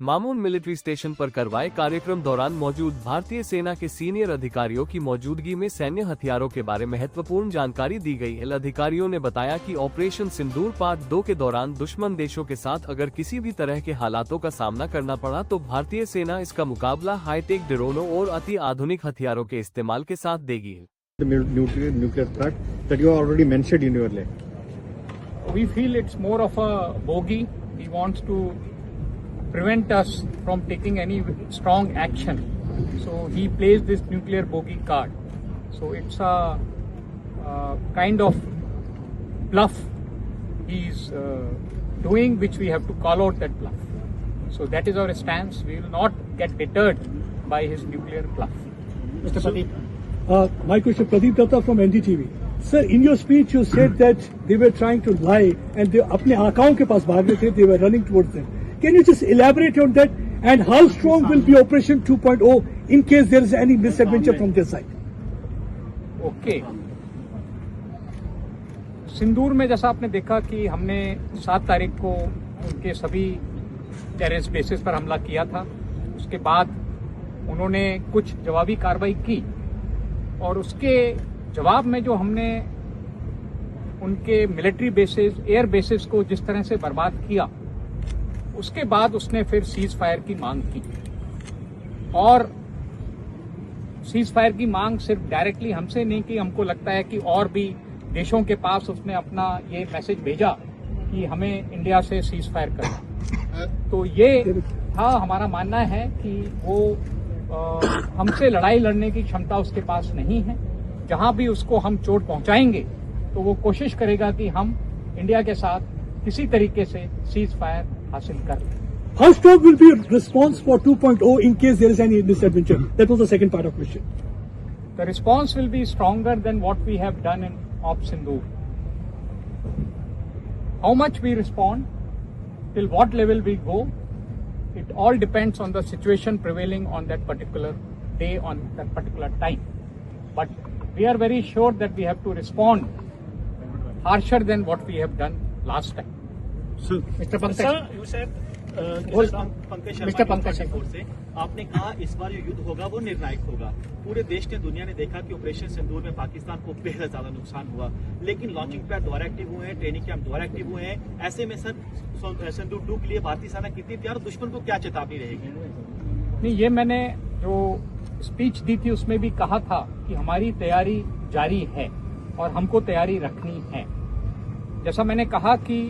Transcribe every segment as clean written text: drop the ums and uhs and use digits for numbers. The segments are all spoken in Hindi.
मामून मिलिट्री स्टेशन पर करवाए कार्यक्रम दौरान मौजूद भारतीय सेना के सीनियर अधिकारियों की मौजूदगी में सैन्य हथियारों के बारे में महत्वपूर्ण जानकारी दी गई। अधिकारियों ने बताया कि ऑपरेशन सिंदूर पार्ट 2 के दौरान दुश्मन देशों के साथ अगर किसी भी तरह के हालातों का सामना करना पड़ा तो भारतीय सेना इसका मुकाबला हाईटेक ड्रोनों और अति आधुनिक हथियारों के इस्तेमाल के साथ देगी। Nuclear threat that you already mentioned in your letter. We feel it's more of a bogey. He wants to prevent us from taking any strong action. So he plays this nuclear bogey card. So it's a kind of bluff he's doing, which we have to call out that bluff. So that is our stance. We will not get deterred by his nuclear bluff. Mr. Pradeep. My question, Pradeep Datta from NDTV. Sir, in your speech you said that they were trying to lie and they अपने आकाओं के पास भाग रहे थे, they were running towards them. Can you just elaborate on that and how strong will be Operation 2.0 in case there is any misadventure from their side? Okay. सिंदूर में जैसा आपने देखा कि हमने 7 तारीख को उनके सभी टेररिस्ट बेसिस पर हमला किया था। उसके बाद उन्होंने कुछ जवाबी कार्रवाई की और उसके जवाब में जो हमने उनके मिलिट्री बेसिस, एयर बेसिस को जिस तरह से बर्बाद किया, उसके बाद उसने फिर सीज फायर की मांग की। और सीज फायर की मांग सिर्फ डायरेक्टली हमसे नहीं की, हमको लगता है कि और भी देशों के पास उसने अपना ये मैसेज भेजा कि हमें इंडिया से सीज फायर करना। तो ये था हमारा मानना है कि वो हमसे लड़ाई लड़ने की क्षमता उसके पास नहीं है। जहां भी उसको हम चोट पहुंचाएंगे तो वो कोशिश करेगा कि हम इंडिया के साथ किसी तरीके से सीज फायर हासिल कर लें। How strong will be response for 2.0 in case there is any misadventure? That was the second part of question. The response will be stronger than what we have done in Op Sindoor. How much we respond, till what level we go, it all depends on the situation prevailing on that particular day, on that particular time. But we are very sure that we have to respond harsher than what we have done last time. So, Mr. Pankaj. Sir, you said Mr. Pankaj से आपने कहा इस बार जो युद्ध होगा वो निर्णायक होगा। पूरे देश ने, दुनिया ने देखा कि ऑपरेशन सिंदूर में पाकिस्तान को बेहद ज्यादा नुकसान हुआ, लेकिन लॉन्चिंग पैड दोबारा एक्टिव हुए हैं, ट्रेनिंग कैंप दोबारा एक्टिव हुए हैं। ऐसे में सर सिंदूर 2 के लिए भारतीय सेना कितनी तैयार और दुश्मन को क्या चेतावनी रहेगी? नहीं, ये मैंने जो स्पीच दी थी उसमें भी कहा था कि हमारी तैयारी जारी है और हमको तैयारी रखनी है। जैसा मैंने कहा कि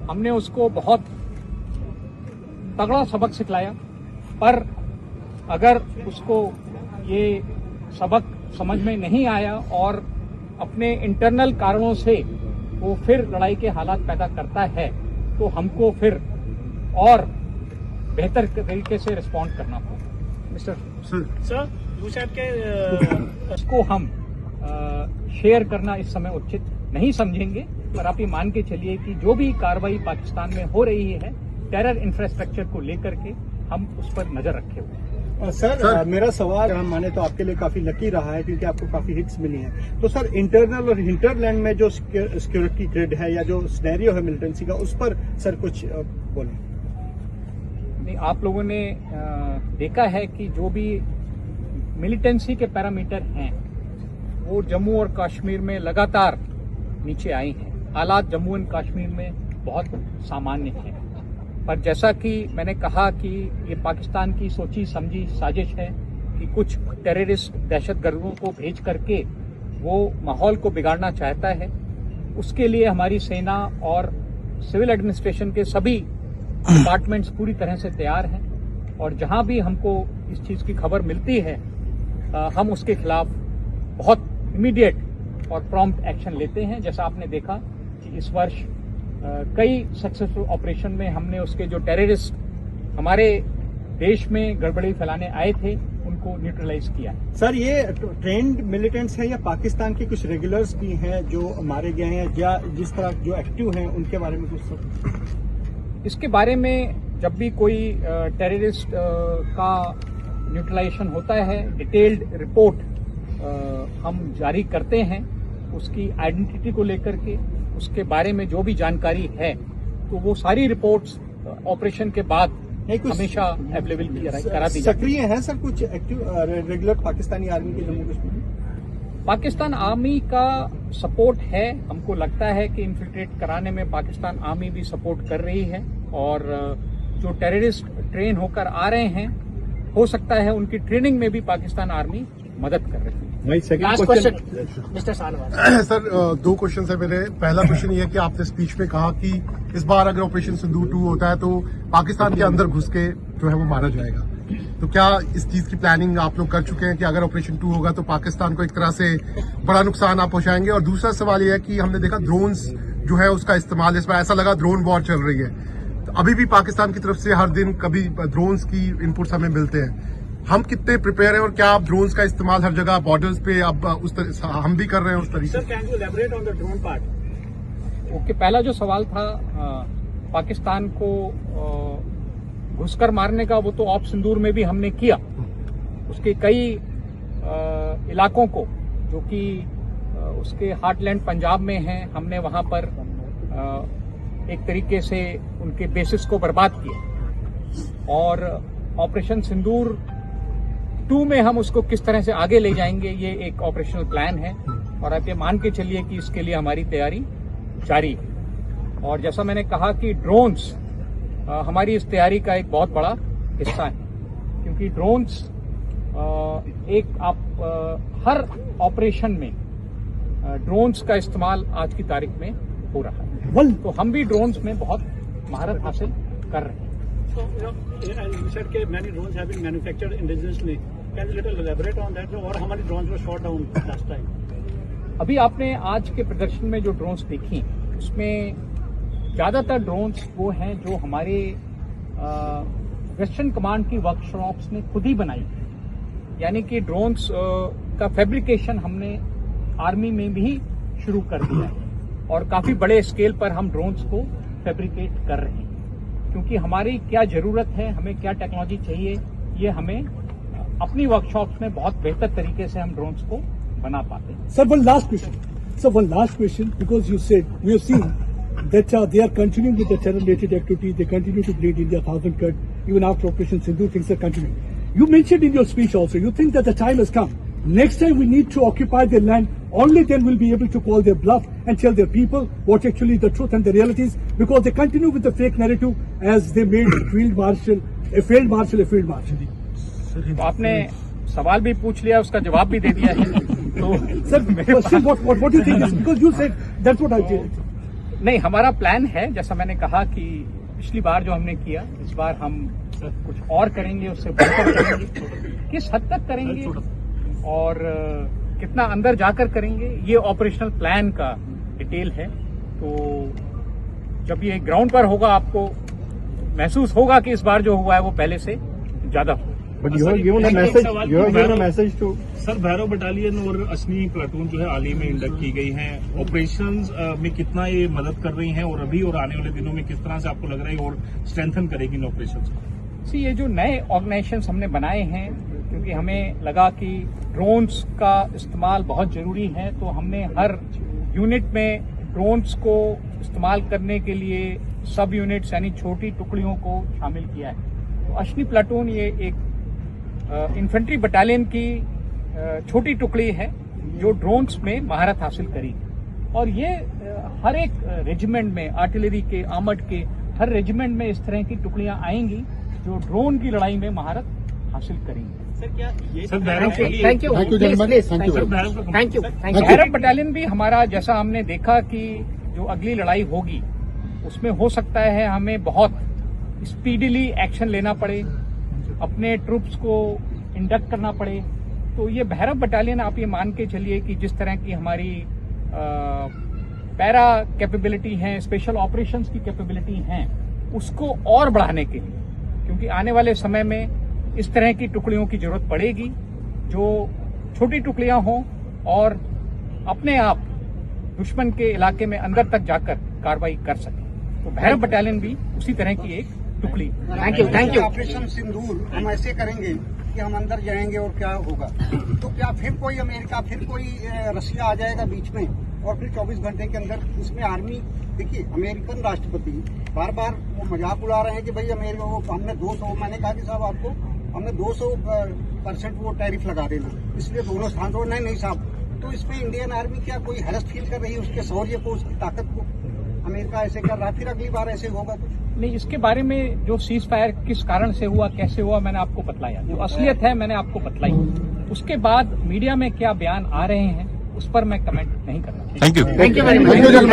हमने उसको बहुत तगड़ा सबक सिखलाया, पर अगर उसको ये सबक समझ में नहीं आया और अपने इंटरनल कारणों से वो फिर लड़ाई के हालात पैदा करता है तो हमको फिर और बेहतर तरीके से रिस्पॉन्ड करना होगा। मिस्टर सर, यू सेड के उसको हम शेयर करना इस समय उचित नहीं समझेंगे, पर आप ये मान के चलिए कि जो भी कार्रवाई पाकिस्तान में हो रही है टेरर इंफ्रास्ट्रक्चर को लेकर के, हम उस पर नजर रखे हुए हैं। सर, मेरा सवाल हम माने तो आपके लिए काफी लकी रहा है क्योंकि आपको काफी हिट्स मिली हैं। तो सर, इंटरनल और हिंटरलैंड में जो सिक्योरिटी ग्रिड है या जो सिनेरियो है मिलिटेंसी का, उस पर सर कुछ बोलें। नहीं, आप लोगों ने देखा है कि जो भी मिलिटेंसी के पैरामीटर हैं वो जम्मू और कश्मीर में लगातार नीचे आए हैं। हालात जम्मू एंड कश्मीर में बहुत सामान्य हैं, पर जैसा कि मैंने कहा कि ये पाकिस्तान की सोची समझी साजिश है कि कुछ टेररिस्ट दहशतगर्दों को भेज करके वो माहौल को बिगाड़ना चाहता है। उसके लिए हमारी सेना और सिविल एडमिनिस्ट्रेशन के सभी डिपार्टमेंट्स पूरी तरह से तैयार हैं और जहां भी हमको इस चीज की खबर मिलती है हम उसके खिलाफ बहुत इमीडिएट और प्रॉम्प्ट एक्शन लेते हैं। जैसा आपने देखा कि इस वर्ष कई सक्सेसफुल ऑपरेशन में हमने उसके जो टेररिस्ट हमारे देश में गड़बड़ी फैलाने आए थे उनको न्यूट्रलाइज किया। सर, ये ट्रेंड मिलिटेंट्स हैं या पाकिस्तान के कुछ रेगुलर्स भी हैं जो मारे गए हैं, या जिस तरह जो एक्टिव हैं उनके बारे में कुछ सर? इसके बारे में जब भी कोई टेररिस्ट का न्यूट्रलाइजेशन होता है, डिटेल्ड रिपोर्ट हम जारी करते हैं उसकी आइडेंटिटी को लेकर के, उसके बारे में जो भी जानकारी है, तो वो सारी रिपोर्ट्स ऑपरेशन के बाद हमेशा अवेलेबल करा दी जाती है। सक्रिय है सर कुछ एक्टिव रेगुलर पाकिस्तानी आर्मी के जम्मू कश्मीर में? पाकिस्तान आर्मी का सपोर्ट है। हमको लगता है कि इन्फिल्ट्रेट कराने में पाकिस्तान आर्मी भी सपोर्ट कर रही है, और जो टेररिस्ट ट्रेन होकर आ रहे हैं, हो सकता है उनकी ट्रेनिंग में भी पाकिस्तान आर्मी मदद कर रही है। Last question mister Sanwar. Sir, दो क्वेश्चन है मेरे। पहला क्वेश्चन ये है कि आपने स्पीच में कहा कि इस बार अगर ऑपरेशन सिंदूर 2 होता है तो पाकिस्तान के अंदर घुस के जो है वो मारा जाएगा। तो क्या इस चीज की प्लानिंग आप लोग कर चुके हैं कि अगर ऑपरेशन 2 होगा तो पाकिस्तान को एक तरह से बड़ा नुकसान आप पहुंचाएंगे? और दूसरा सवाल ये है कि हमने देखा ड्रोन्स जो है उसका इस्तेमाल, इस बार ऐसा लगा ड्रोन वॉर चल रही है। तो अभी भी पाकिस्तान की तरफ से हर दिन कभी ड्रोन्स की इनपुट्स हमें मिलते हैं। हम कितने प्रिपेयर हैं और क्या आप ड्रोन्स का इस्तेमाल हर जगह बॉर्डर्स पे अब उस तरह हम भी कर रहे हैं उस तरीके से? Sir, can you elaborate on the drone part? Okay, पहला जो सवाल था पाकिस्तान को घुसकर मारने का, वो तो ऑप सिंदूर में भी हमने किया। उसके कई इलाकों को जो कि उसके हार्टलैंड पंजाब में हैं, हमने वहां पर एक तरीके से उनके बेसिस को बर्बाद किया। और ऑपरेशन सिंदूर 2 में हम उसको किस तरह से आगे ले जाएंगे, ये एक ऑपरेशनल प्लान है, और आप ये मान के चलिए कि इसके लिए हमारी तैयारी जारी है। और जैसा मैंने कहा कि ड्रोन्स हमारी इस तैयारी का एक बहुत बड़ा हिस्सा है, क्योंकि ड्रोन्स हर ऑपरेशन में ड्रोन्स का इस्तेमाल आज की तारीख में हो रहा है। तो हम भी ड्रोन्स में बहुत महारत हासिल कर रहे हैं। So, you said that many drones have been manufactured indigenously. Can you little elaborate on that? और how many drones were shot down last time? अभी आपने आज के प्रदर्शन में जो ड्रोन्स देखी, उसमें ज्यादातर ड्रोन्स वो हैं जो हमारे वेस्टर्न कमांड की वर्कशॉप्स ने खुद ही बनाई। यानी कि ड्रोन्स का फैब्रिकेशन हमने आर्मी में भी शुरू कर दिया है, और काफी बड़े स्केल पर हम ड्रोन्स को फैब्रिकेट कर रहे हैं। क्योंकि हमारी क्या जरूरत है, हमें क्या टेक्नोलॉजी चाहिए, ये हमें अपनी वर्कशॉप्स में बहुत बेहतर तरीके से हम ड्रोन्स को बना पाते हैं। Sir, one last question, because you said we have seen that they are continuing with the terror-related activity. They continue to bleed India 1,000 cut even after Operation Sindoor. Things are continuing. You mentioned in your speech also, you think that the time has come. Next time we need to occupy their land. Only then we'll be able to call their bluff and tell their people what actually the truth and the reality is, because they continue with the fake narrative as they made a failed marshal. तो आपने सवाल भी पूछ लिया, उसका जवाब भी दे दिया है। तो Sir, still what do you think is, because you said that's what I did. नहीं, हमारा प्लान है, जैसा मैंने कहा कि पिछली बार जो हमने किया, इस बार हम कुछ और करेंगे, उससे बेहतर करेंगे। किस हद तक करेंगे और कितना अंदर जाकर करेंगे, ये ऑपरेशनल प्लान का डिटेल है। तो जब ये ग्राउंड पर होगा, आपको महसूस होगा कि इस बार जो हुआ है वो पहले से ज्यादा हुआ। But you have given a message to sir, Bhairav battalion और अश्नी प्लाटून जो है हाल ही में इंडक्ट की गई हैं। ऑपरेशंस में कितना ये मदद कर रही हैं, और अभी और आने वाले दिनों में किस तरह से आपको लग रहा है और स्ट्रेंथन करेगी इन ऑपरेशंस को? ये जो नए ऑर्गेनाइजेशंस हमने बनाए हैं, क्योंकि हमें लगा कि ड्रोन्स का इस्तेमाल बहुत जरूरी है, तो हमने हर यूनिट में ड्रोन्स को इस्तेमाल करने के लिए सब यूनिट्स यानी छोटी टुकड़ियों को शामिल किया है। तो अश्नी प्लाटून ये एक इन्फेंट्री बटालियन की छोटी टुकड़ी है जो ड्रोन्स में महारत हासिल करेगी, और ये हर एक रेजिमेंट में, आर्टिलरी के, आर्मर्ड के हर रेजिमेंट में इस तरह की टुकड़ियां आएंगी जो ड्रोन की लड़ाई में महारत हासिल करेंगी। सर, क्या ये भैरव बटालियन भी हमारा, जैसा हमने देखा कि जो अगली लड़ाई होगी उसमें हो सकता है हमें बहुत स्पीडीली एक्शन लेना पड़े, अपने ट्रूप्स को इंडक्ट करना पड़े। तो ये भैरव बटालियन, आप ये मान के चलिए कि जिस तरह की हमारी पैरा कैपेबिलिटी है, स्पेशल ऑपरेशंस की कैपेबिलिटी हैं, उसको और बढ़ाने के लिए, क्योंकि आने वाले समय में इस तरह की टुकड़ियों की जरूरत पड़ेगी जो छोटी टुकड़ियां हों और अपने आप दुश्मन के इलाके में अंदर तक जाकर कार्रवाई कर सकें। तो भैरव बटालियन भी उसी तरह की एक टुकड़ी। Thank you. ऑपरेशन सिंदूर हम ऐसे करेंगे कि हम अंदर जाएंगे और क्या होगा, तो क्या फिर कोई अमेरिका, फिर कोई रसिया आ जाएगा बीच में और फिर 24 घंटे के अंदर उसमें आर्मी, देखिए अमेरिकन राष्ट्रपति बार बार वो मजाक उड़ा रहे हैं कि भाई अमेरिका वो हमने 200, मैंने कहा कि साहब आपको हमने 200% वो टैरिफ लगा देना, इसलिए दोनों स्थान तो नहीं साहब। तो इसमें इंडियन आर्मी क्या कोई हैरस फील कर रही है उसके शौर्य को, उसकी ताकत को? अमेरिका ऐसे कर रहा, फिर अगली बार ऐसे होगा कुछ नहीं। इसके बारे में जो सीज फायर किस कारण से हुआ, कैसे हुआ, मैंने आपको बतलाया। जो असलियत है मैंने आपको बतलाई। उसके बाद मीडिया में क्या बयान आ रहे हैं उस पर मैं कमेंट नहीं करना। Thank you very much.